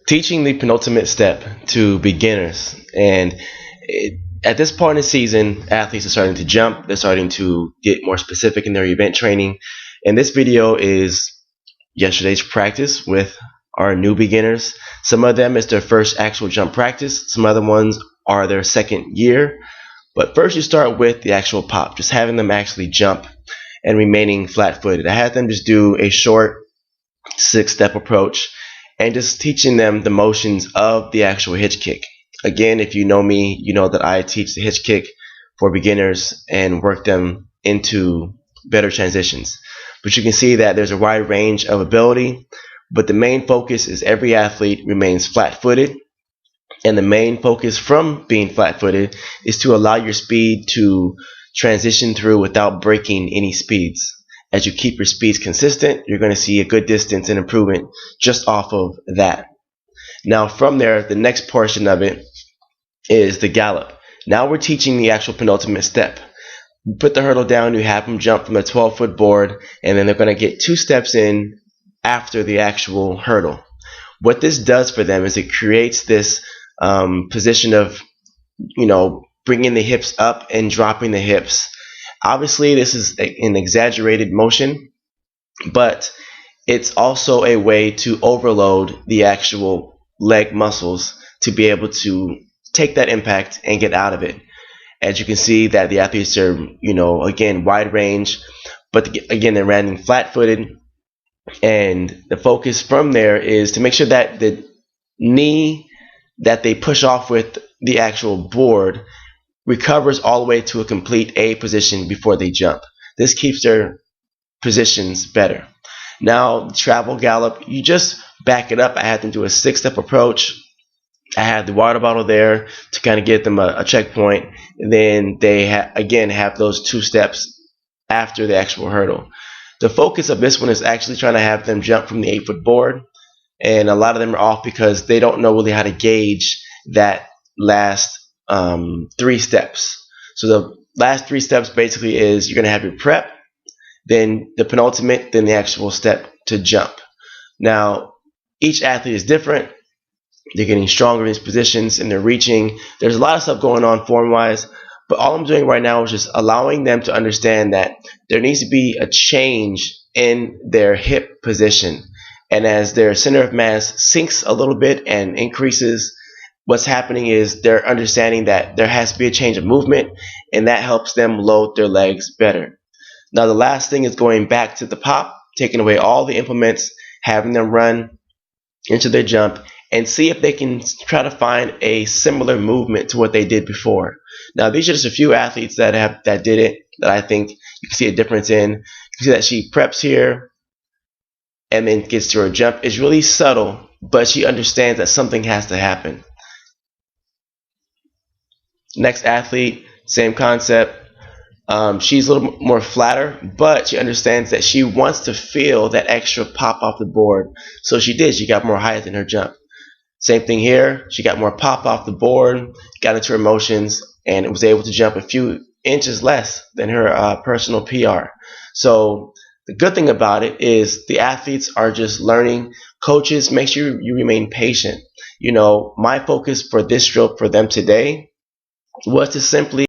teaching the penultimate step to beginners. And at this point in the season, athletes are starting to jump. They're starting to get more specific in their event training. And this video is yesterday's practice with our new beginners. Some of them is their first actual jump practice. Some other ones are their second year. But first you start with the actual pop, just having them actually jump and remaining flat-footed. I had them just do a short 6-step approach and just teaching them the motions of the actual hitch kick. Again, if you know me, you know that I teach the hitch kick for beginners and work them into better transitions. But you can see that there's a wide range of ability, but the main focus is every athlete remains flat-footed. And the main focus from being flat-footed is to allow your speed to transition through without breaking any speeds. As you keep your speeds consistent, you're going to see a good distance and improvement just off of that. Now from there, the next portion of it is the gallop. Now we're teaching the actual penultimate step. You put the hurdle down, you have them jump from a 12-foot board, and then they're going to get 2 steps in after the actual hurdle. What this does for them is it creates this position of, bringing the hips up and dropping the hips. Obviously, this is an exaggerated motion, but it's also a way to overload the actual leg muscles to be able to take that impact and get out of it. As you can see that the athletes are, again, wide range, but again, they're landing flat-footed. And the focus from there is to make sure that the knee that they push off with the actual board recovers all the way to a complete A position before they jump. This keeps their positions better. Now, travel gallop, you just back it up. I had them do a 6-step approach. I had the water bottle there to kind of get them a checkpoint. And then they again have those 2 steps after the actual hurdle. The focus of this one is actually trying to have them jump from the 8-foot board. And a lot of them are off because they don't know really how to gauge that last 3 steps. So the last 3 steps basically is you're going to have your prep, then the penultimate, then the actual step to jump. Now, each athlete is different. They're getting stronger in these positions and they're reaching. There's a lot of stuff going on form-wise, but all I'm doing right now is just allowing them to understand that there needs to be a change in their hip position. And as their center of mass sinks a little bit and increases, what's happening is they're understanding that there has to be a change of movement, and that helps them load their legs better. Now, the last thing is going back to the pop, taking away all the implements, having them run into their jump, and see if they can try to find a similar movement to what they did before. Now, these are just a few athletes that did it that I think you can see a difference in. You can see that she preps here and then gets to her jump. It's really subtle, but she understands that something has to happen. Next athlete, same concept. She's a little more flatter, but she understands that she wants to feel that extra pop off the board. So she did. She got more height in her jump. Same thing here. She got more pop off the board, got into her motions, and was able to jump a few inches less than her personal PR. So the good thing about it is the athletes are just learning. Coaches, make sure you remain patient. My focus for this drill for them today was to simply